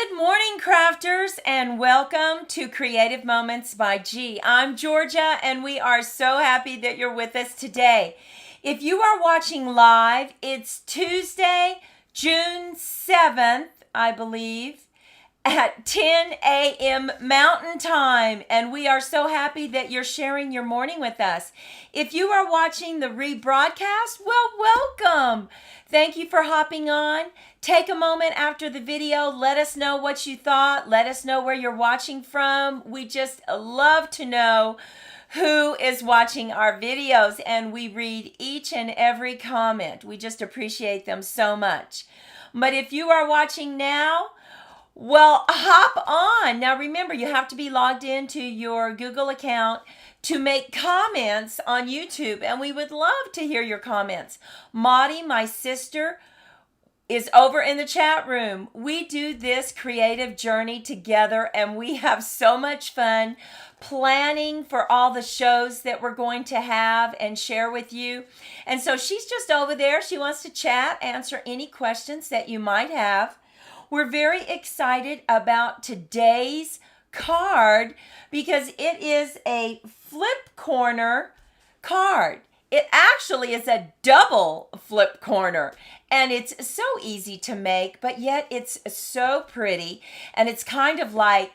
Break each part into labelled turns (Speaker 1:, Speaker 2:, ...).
Speaker 1: Good morning, crafters, and welcome to Creative Moments by G. I'm Georgia, and we are so happy that you're with us today. If you are watching live, it's Tuesday, June 7th, I believe, at 10 a.m. Mountain Time, and we are so happy that you're sharing your morning with us. If you are watching the rebroadcast, well, welcome. Thank you for hopping on. Take a moment after the video. Let us know what you thought. Let us know where you're watching from. We just love to know who is watching our videos, and we read each and every comment. We just appreciate them so much. But if you are watching now, well, hop on. Now remember, you have to be logged into your Google account to make comments on YouTube, and we would love to hear your comments. Maudie, my sister, is over in the chat room. We do this creative journey together, and we have so much fun planning for all the shows that we're going to have and share with you. And so she's just over there. She wants to chat, answer any questions that you might have. We're very excited about today's card because it is a flip corner card. It actually is a double flip corner, and it's so easy to make, but yet it's so pretty, and it's kind of like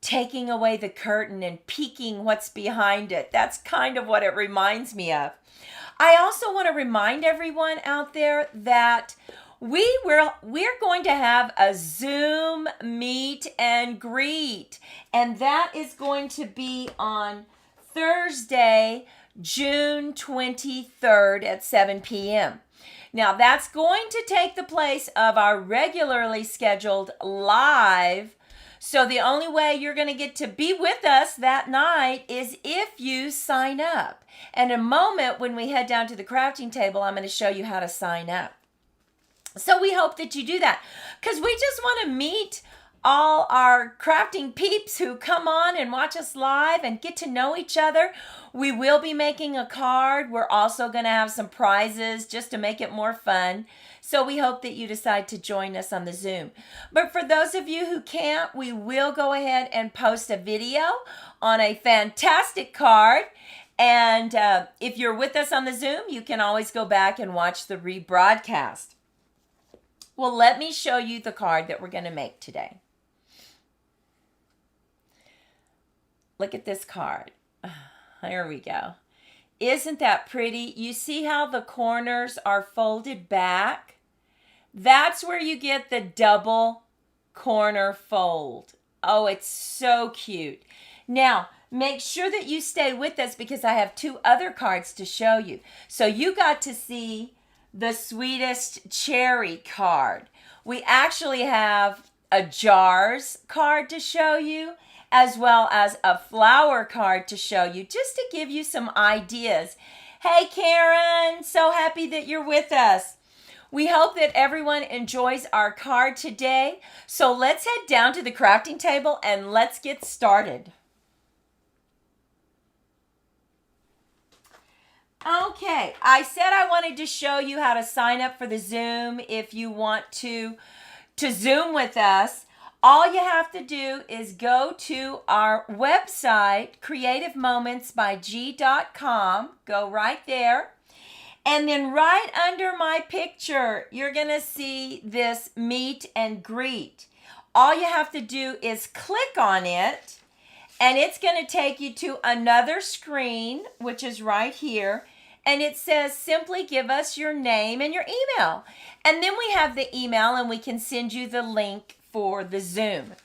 Speaker 1: taking away the curtain and peeking what's behind it. That's kind of what it reminds me of. I also want to remind everyone out there that we're going to have a Zoom meet and greet, and that is going to be on Thursday, June 23rd at 7 p.m. Now, that's going to take the place of our regularly scheduled live. So the only way you're going to get to be with us that night is if you sign up. And in a moment, when we head down to the crafting table, I'm going to show you how to sign up. So we hope that you do that because we just want to meet all our crafting peeps who come on and watch us live and get to know each other. We will be making a card. We're also going to have some prizes just to make it more fun. So we hope that you decide to join us on the Zoom. But for those of you who can't, we will go ahead and post a video on a fantastic card. And if you're with us on the Zoom, you can always go back and watch the rebroadcast. Well, let me show you the card that we're going to make today. Look at this card. There we go. Isn't that pretty? You see how the corners are folded back? That's where you get the double corner fold. Oh, it's so cute. Now, make sure that you stay with us because I have two other cards to show you. So you got to see the Sweetest Cherry card. We actually have a jars card to show you, as well as a flower card to show you, just to give you some ideas. Hey, Karen, so happy that you're with us. We hope that everyone enjoys our card today. So let's head down to the crafting table and let's get started. Okay, I said I wanted to show you how to sign up for the Zoom if you want to Zoom with us. All you have to do is go to our website, creativemomentsbyg.com. Go right there. And then right under my picture, you're going to see this meet and greet. All you have to do is click on it. And it's going to take you to another screen, which is right here. And it says, simply give us your name and your email. And then we have the email and we can send you the link for the Zoom.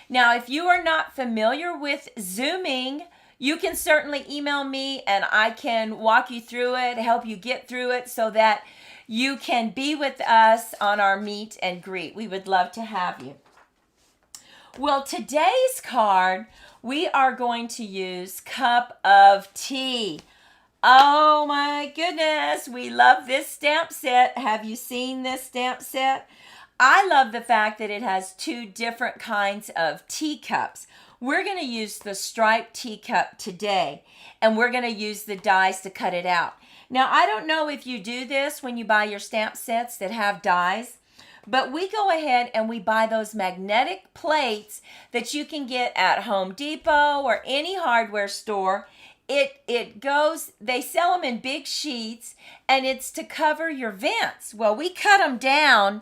Speaker 1: Now, if you are not familiar with Zooming, you can certainly email me and I can walk you through it, help you get through it so that you can be with us on our meet and greet. We would love to have you. Well, today's card, we are going to use Cup of Tea. Oh my goodness, we love this stamp set. Have you seen this stamp set? I love the fact that it has two different kinds of teacups. We're going to use the striped teacup today, and we're going to use the dies to cut it out. Now, I don't know if you do this when you buy your stamp sets that have dies, But we go ahead and we buy those magnetic plates that you can get at Home Depot or any hardware store. They sell them in big sheets, and it's to cover your vents. Well, we cut them down,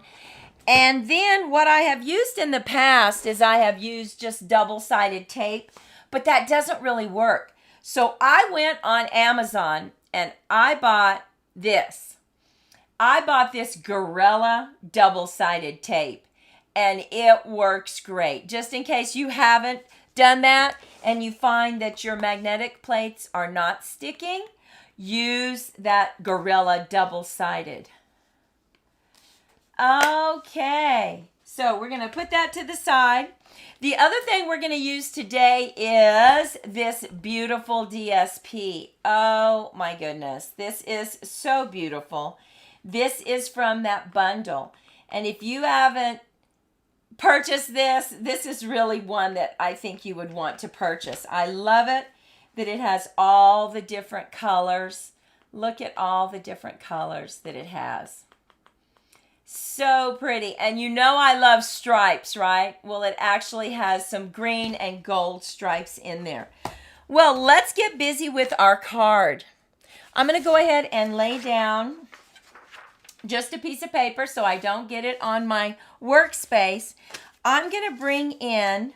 Speaker 1: and then what I have used in the past is I have used just double-sided tape, but that doesn't really work. So I went on Amazon and I bought this. I bought this Gorilla double-sided tape, and it works great. Just in case you haven't done that and you find that your magnetic plates are not sticking, use that Gorilla double-sided. Okay, so we're going to put that to the side. The other thing we're going to use today is this beautiful DSP. Oh my goodness, this is so beautiful. This is from that bundle. And if you haven't purchased this, this is really one that I think you would want to purchase. I love it that it has all the different colors. Look at all the different colors that it has. So pretty. And you know I love stripes, right? Well, it actually has some green and gold stripes in there. Well, let's get busy with our card. I'm going to go ahead and lay down just a piece of paper so I don't get it on my workspace. I'm going to bring in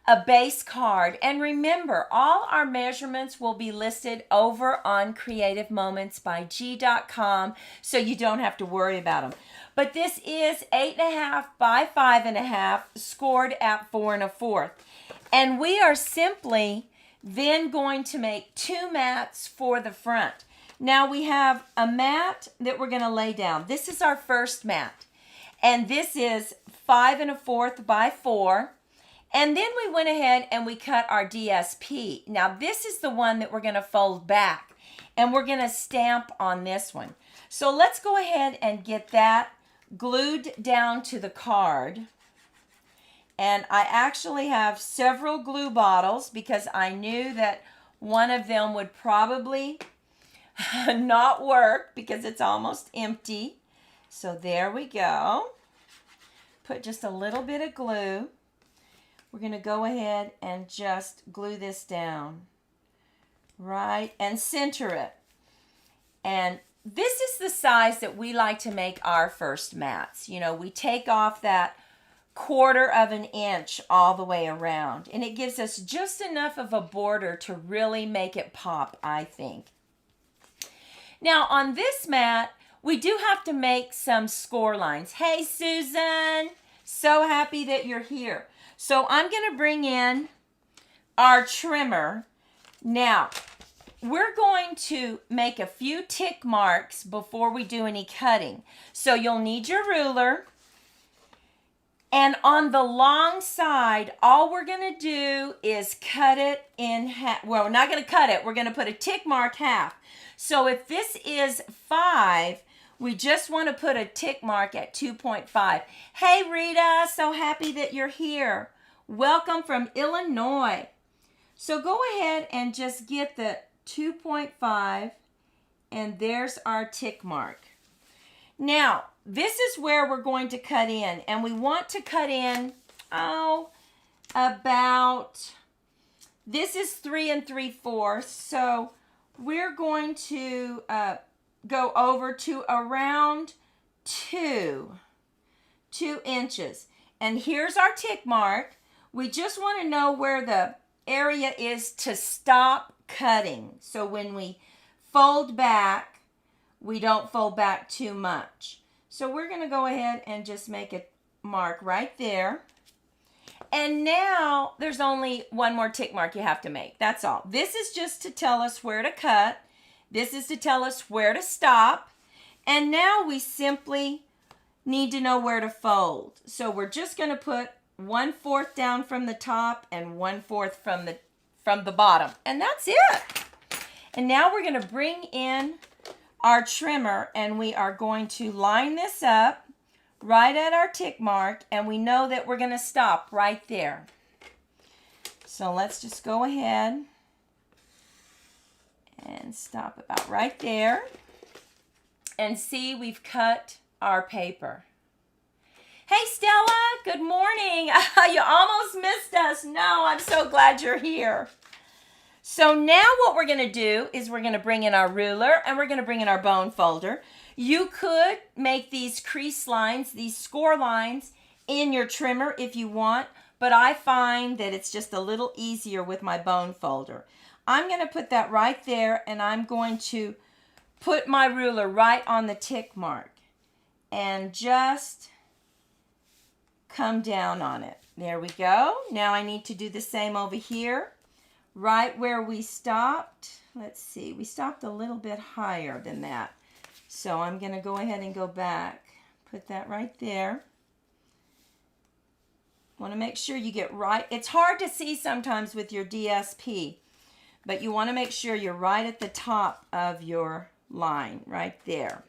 Speaker 1: a base card. And remember, all our measurements will be listed over on creativemomentsbyg.com, so you don't have to worry about them. But this is 8.5 by 5.5, scored at 4 1/4. And we are simply then going to make 2 mats for the front. Now we have a mat that we're going to lay down. This is our first mat. And this is 5 1/4 by 4. And then we went ahead and we cut our DSP. Now this is the one that we're going to fold back. And we're going to stamp on this one. So let's go ahead and get that glued down to the card. And I actually have several glue bottles because I knew that one of them would probably not work because it's almost empty. So there we go. Put just a little bit of glue. We're going to go ahead and just glue this down, right, and center it. And this is the size that we like to make our first mats. You know, we take off that 1/4 of an inch all the way around, and it gives us just enough of a border to really make it pop, I think. Now on this mat, we do have to make some score lines. Hey Susan, so happy that you're here. So I'm going to bring in our trimmer. Now, we're going to make a few tick marks before we do any cutting. So you'll need your ruler. And on the long side, all we're going to do is cut it in half. Well, we're not going to cut it. We're going to put a tick mark half. So if this is 5, we just want to put a tick mark at 2.5. Hey, Rita, so happy that you're here. Welcome from Illinois. So go ahead and just get the 2.5, and there's our tick mark. Now, this is where we're going to cut in, and we want to cut in, about, this is 3 3/4, so we're going to go over to around 2 inches. And here's our tick mark. We just want to know where the area is to stop cutting. So when we fold back, we don't fold back too much. So we're going to go ahead and just make a mark right there. And now there's only one more tick mark you have to make. That's all. This is just to tell us where to cut. This is to tell us where to stop. And now we simply need to know where to fold. So we're just going to put 1/4 down from the top and 1/4 from the bottom. And that's it. And now we're going to bring in our trimmer, and we are going to line this up right at our tick mark, and we know that we're going to stop right there. So let's just go ahead and stop about right there. And see, we've cut our paper. Hey, Stella, good morning. You almost missed us. No, I'm so glad you're here. So now what we're going to do is we're going to bring in our ruler and we're going to bring in our bone folder. You could make these crease lines, these score lines in your trimmer if you want, but I find that it's just a little easier with my bone folder. I'm going to put that right there and I'm going to put my ruler right on the tick mark and just come down on it. There we go. Now I need to do the same over here. Right where we stopped, let's see, we stopped a little bit higher than that. So I'm going to go ahead and go back. Put that right there. Want to make sure you get right. It's hard to see sometimes with your DSP, but you want to make sure you're right at the top of your line, right there.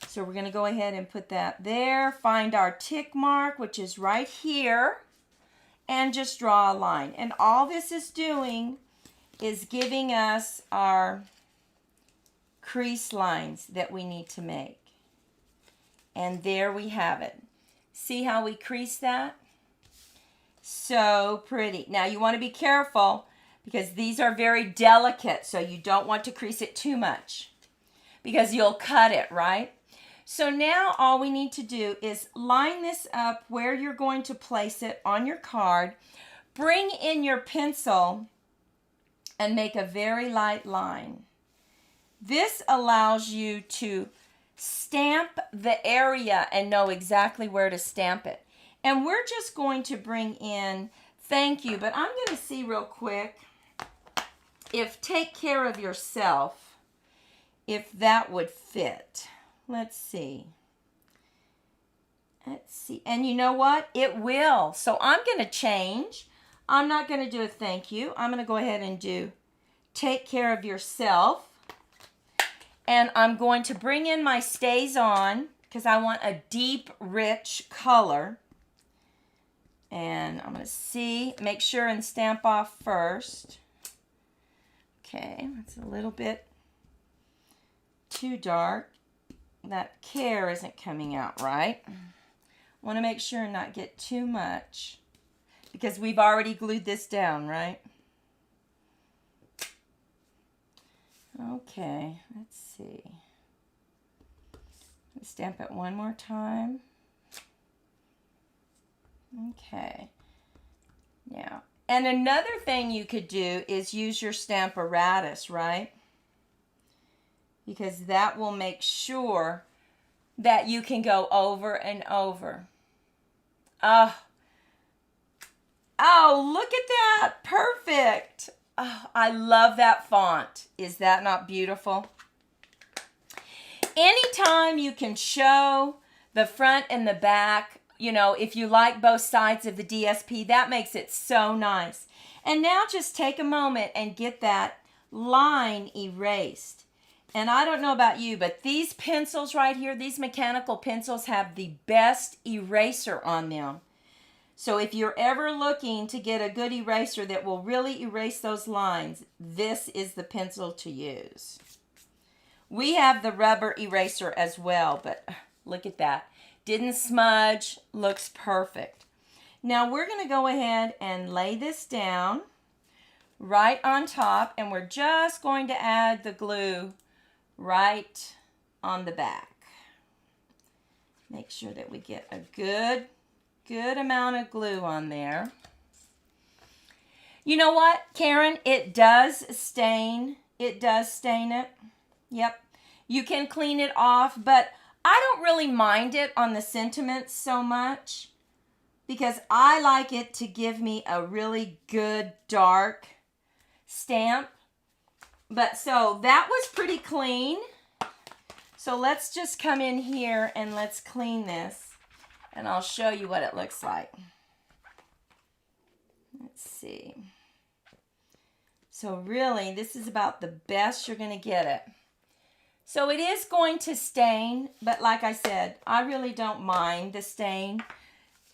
Speaker 1: So we're going to go ahead and put that there. Find our tick mark, which is right here. And just draw a line. And all this is doing is giving us our crease lines that we need to make. And there we have it. See how we crease that? So pretty. Now you want to be careful because these are very delicate, so you don't want to crease it too much because you'll cut it, right? So now all we need to do is line this up where you're going to place it on your card. Bring in your pencil and make a very light line. This allows you to stamp the area and know exactly where to stamp it. And we're just going to bring in thank you, but I'm going to see real quick if take care of yourself, if that would fit. Let's see. Let's see. And you know what? It will. So I'm going to change. I'm not going to do a thank you. I'm going to go ahead and do take care of yourself. And I'm going to bring in my stays on because I want a deep, rich color. And I'm going to see, make sure and stamp off first. Okay, that's a little bit too dark. That care isn't coming out right. Want to make sure and not get too much because we've already glued this down, right? Okay, let's see. Let's stamp it one more time. Okay. Now, and another thing you could do is use your Stamparatus, right? Because that will make sure that you can go over and over. Oh, look at that. Perfect. Oh, I love that font. Is that not beautiful? Anytime you can show the front and the back, you know, if you like both sides of the DSP, that makes it so nice. And now just take a moment and get that line erased. And I don't know about you, but these pencils right here, these mechanical pencils have the best eraser on them. So if you're ever looking to get a good eraser that will really erase those lines, this is the pencil to use. We have the rubber eraser as well, but look at that. Didn't smudge, looks perfect. Now we're going to go ahead and lay this down right on top, and we're just going to add the glue right on the back. Make sure that we get a good amount of glue on there. You know what, Karen? It does stain. It does stain it. Yep. You can clean it off, but I don't really mind it on the sentiments so much because I like it to give me a really good dark stamp. But so that was pretty clean. So let's just come in here and let's clean this. And I'll show you what it looks like. Let's see. So really, this is about the best you're going to get it. So it is going to stain, but like I said, I really don't mind the stain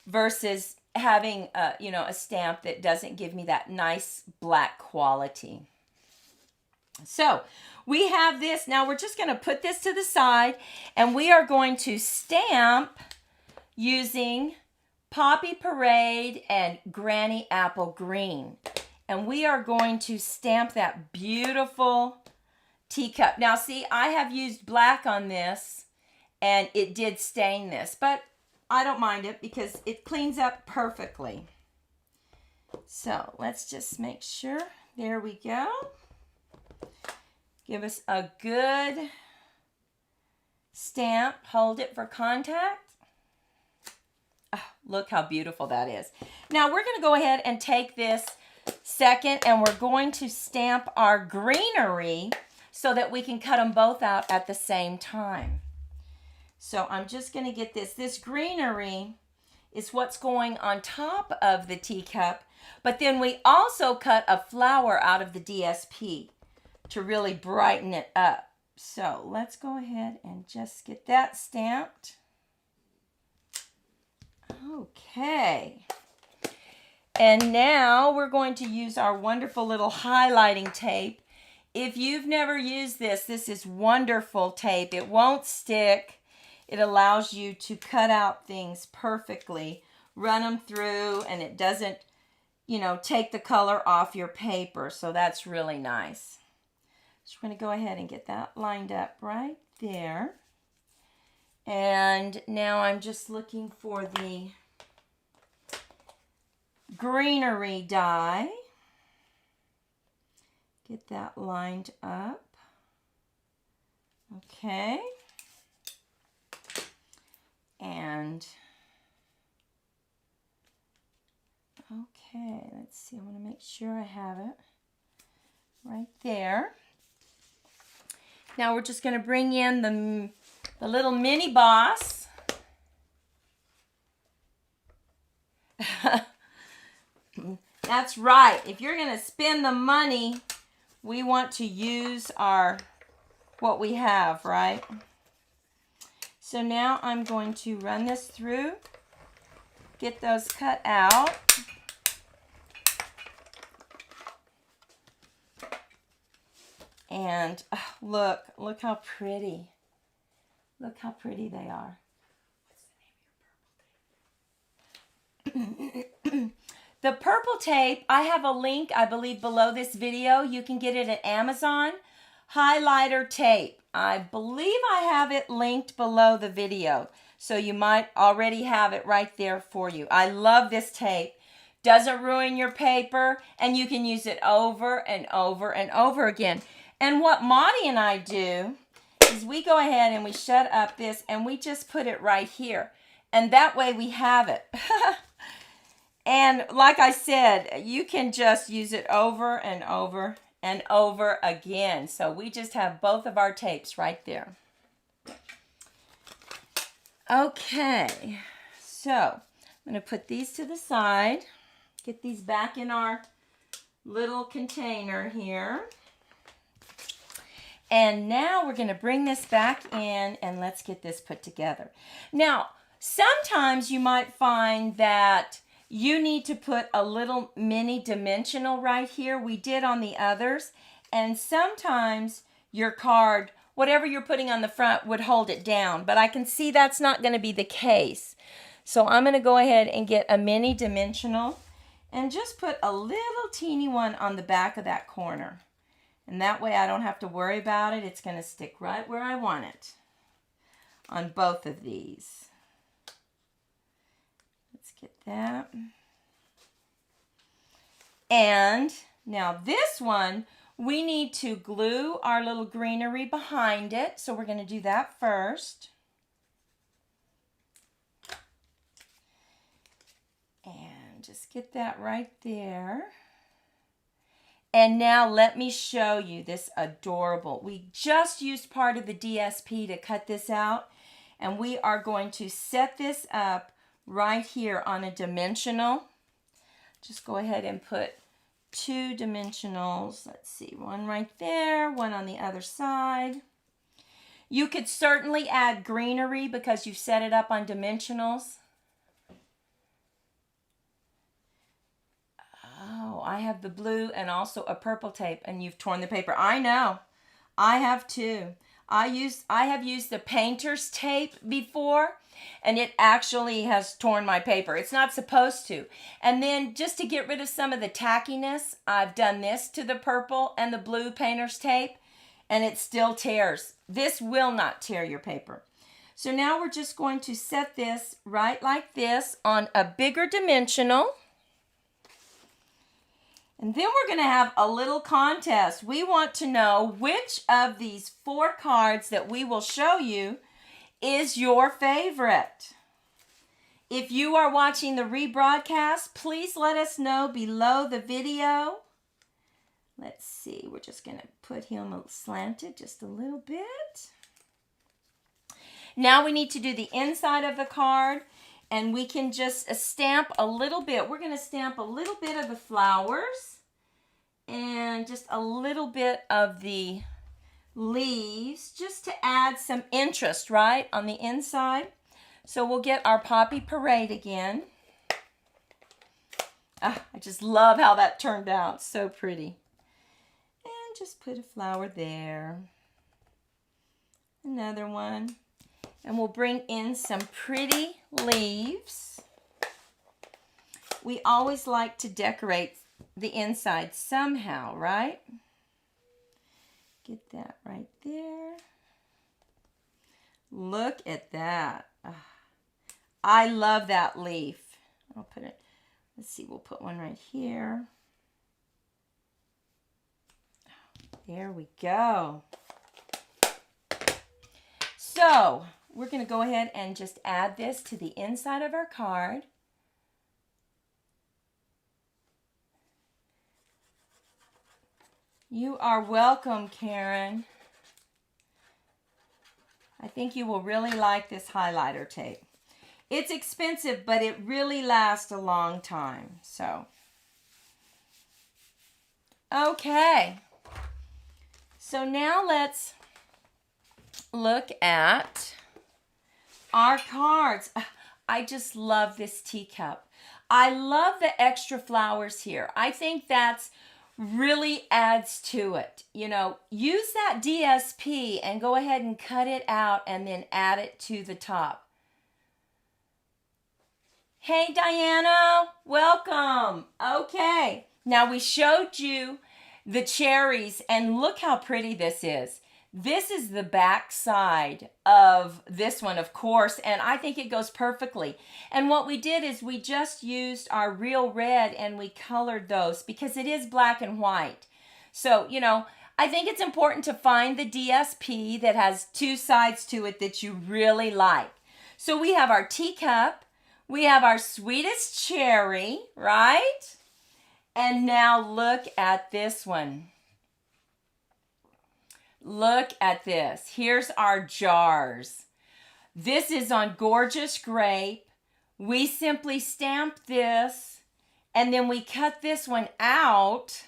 Speaker 1: versus having a stamp that doesn't give me that nice black quality. So we have this. Now we're just going to put this to the side and we are going to stamp using Poppy Parade and Granny Apple Green. And we are going to stamp that beautiful teacup. Now see, I have used black on this and it did stain this, but I don't mind it because it cleans up perfectly. So let's just make sure. There we go. Give us a good stamp. Hold it for contact. Oh, look how beautiful that is. Now we're going to go ahead and take this second and we're going to stamp our greenery so that we can cut them both out at the same time. So I'm just going to get this. This greenery is what's going on top of the teacup, but then we also cut a flower out of the DSP to really brighten it up. So let's go ahead and just get that stamped. Okay. And now we're going to use our wonderful little highlighting tape. If you've never used this, this is wonderful tape. It won't stick. It allows you to cut out things perfectly, run them through, and it doesn't, you know, take the color off your paper. So that's really nice. So we're going to go ahead and get that lined up right there. And now I'm just looking for the greenery die. Get that lined up. Okay. And okay, let's see. I want to make sure I have it right there. Now we're just going to bring in the little mini boss. That's right. If you're going to spend the money, we want to use what we have, right? So now I'm going to run this through, get those cut out. And look how pretty. Look how pretty they are. What's the name of your purple tape? The purple tape, I have a link, I believe, below this video. You can get it at Amazon. Highlighter tape. I believe I have it linked below the video. So you might already have it right there for you. I love this tape. Doesn't ruin your paper, and you can use it over and over and over again. And what Monty and I do is we go ahead and we shut up this and we just put it right here. And that way we have it. And like I said, you can just use it over and over and over again. So we just have both of our tapes right there. Okay, so I'm going to put these to the side. Get these back in our little container here. And now we're going to bring this back in and let's get this put together. Now, sometimes you might find that you need to put a little mini dimensional right here. We did on the others. And sometimes your card, whatever you're putting on the front, would hold it down. But I can see that's not going to be the case. So I'm going to go ahead and get a mini dimensional and just put a little teeny one on the back of that corner. And that way I don't have to worry about it. It's going to stick right where I want it on both of these. Let's get that. And now this one, we need to glue our little greenery behind it. So we're going to do that first. And just get that right there. And now let me show you this adorable. We just used part of the DSP to cut this out. And we are going to set this up right here on a dimensional. Just go ahead and put 2 dimensionals. Let's see, one right there, one on the other side. You could certainly add greenery because you've set it up on dimensionals. Oh, I have the blue and also a purple tape, and you've torn the paper. I know. I have too. I have used the painter's tape before, and it actually has torn my paper. It's not supposed to. And then just to get rid of some of the tackiness, I've done this to the purple and the blue painter's tape, and it still tears. This will not tear your paper. So now we're just going to set this right like this on a bigger dimensional. And then we're going to have a little contest. We want to know which of these 4 cards that we will show you is your favorite. If you are watching the rebroadcast, please let us know below the video. Let's see, we're just going to put him slanted just a little bit. Now we need to do the inside of the card, and we can just stamp a little bit. We're going to stamp a little bit of the flowers and just a little bit of the leaves just to add some interest, right, on the inside. So we'll get our Poppy Parade again. I just love how that turned out. So pretty. And just put a flower there. Another one. And we'll bring in some pretty leaves. We always like to decorate the inside somehow, right? Get that right there. Look at that. I love that leaf. I'll put it, let's see, we'll put one right here. There we go. So we're going to go ahead and just add this to the inside of our card. You are welcome, Karen. I think you will really like this highlighter tape. It's expensive, but it really lasts a long time. So, okay. So now let's look at our cards. I just love this teacup. I love the extra flowers here. I think that's really adds to it. You know, use that DSP and go ahead and cut it out and then add it to the top. Hey Diana, welcome. Okay, now we showed you the cherries and look how pretty this is. This is the back side of this one, of course, and I think it goes perfectly. And what we did is we just used our real red and we colored those because it is black and white. So, you know, I think it's important to find the DSP that has 2 sides to it that you really like. So we have our teacup, we have our sweetest cherry, right? And now look at this one. Look at this. Here's our jars. This is on Gorgeous Grape. We simply stamp this and then we cut this one out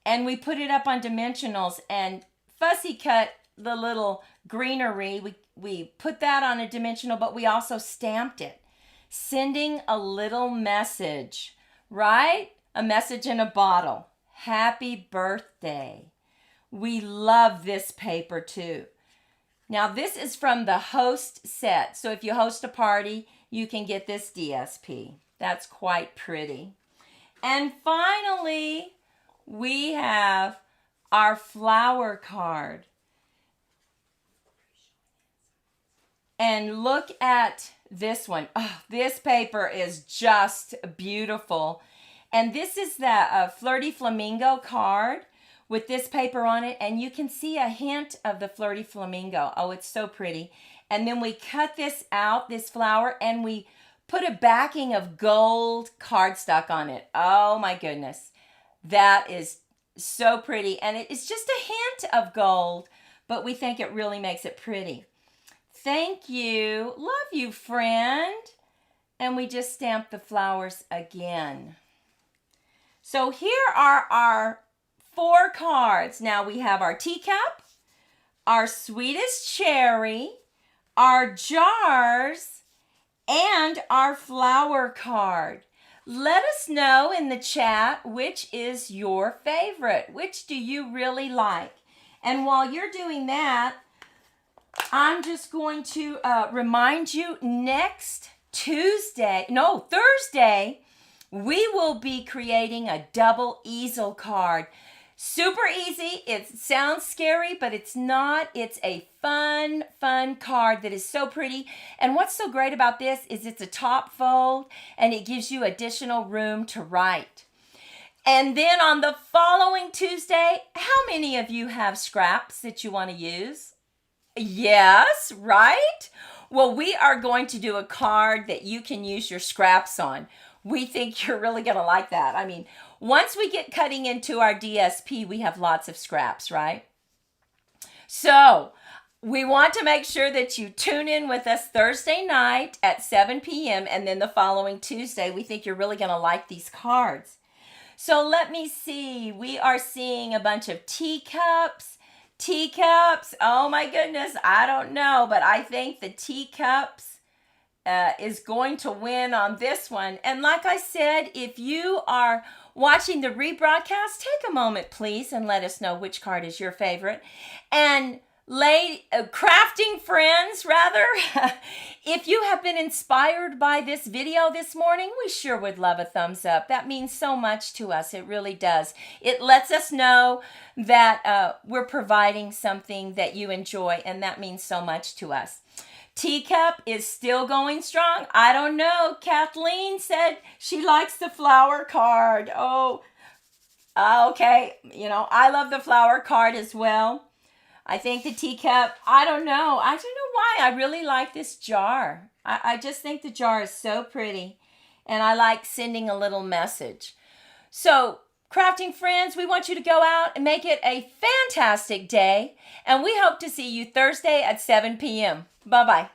Speaker 1: and we put it up on dimensionals and fussy cut the little greenery. We put that on a dimensional, but we also stamped it, sending a little message, right? A message in a bottle. Happy birthday. We love this paper too. Now this is from the host set. So if you host a party, you can get this DSP. That's quite pretty. And finally, we have our flower card. And look at this one. Oh, this paper is just beautiful. And this is the Flirty Flamingo card with this paper on it, and you can see a hint of the Flirty Flamingo. Oh, it's so pretty. And then we cut this out, this flower, and we put a backing of gold cardstock on it. Oh my goodness. That is so pretty. And it's just a hint of gold, but we think it really makes it pretty. Thank you. Love you, friend. And we just stamp the flowers again. So here are our 4 cards. Now we have our teacup, our sweetest cherry, our jars, and our flower card. Let us know in the chat which is your favorite. Which do you really like? And while you're doing that, I'm just going to remind you Thursday, we will be creating a double easel card. Super easy. It sounds scary, but it's not. It's a fun card that is so pretty. And what's so great about this is it's a top fold and it gives you additional room to write. And then on the following Tuesday, how many of you have scraps that you want to use? Yes, right? Well, we are going to do a card that you can use your scraps on. We think you're really going to like that. I mean, once we get cutting into our DSP, we have lots of scraps, right? So we want to make sure that you tune in with us Thursday night at 7 p.m. and then the following Tuesday. We think you're really going to like these cards. So let me see. We are seeing a bunch of teacups. Oh my goodness. I don't know, but I think the teacups is going to win on this one. And like I said, if you are watching the rebroadcast, take a moment, please, and let us know which card is your favorite. And crafting friends, rather, if you have been inspired by this video this morning, we sure would love a thumbs up. That means so much to us. It really does. It lets us know that we're providing something that you enjoy, and that means so much to us. Teacup is still going strong. I don't know. Kathleen said she likes the flower card. Oh, okay. You know, I love the flower card as well. I think the teacup, I don't know. I don't know why. I really like this jar. I just think the jar is so pretty. And I like sending a little message. So, crafting friends, we want you to go out and make it a fantastic day. And we hope to see you Thursday at 7 p.m. Bye-bye.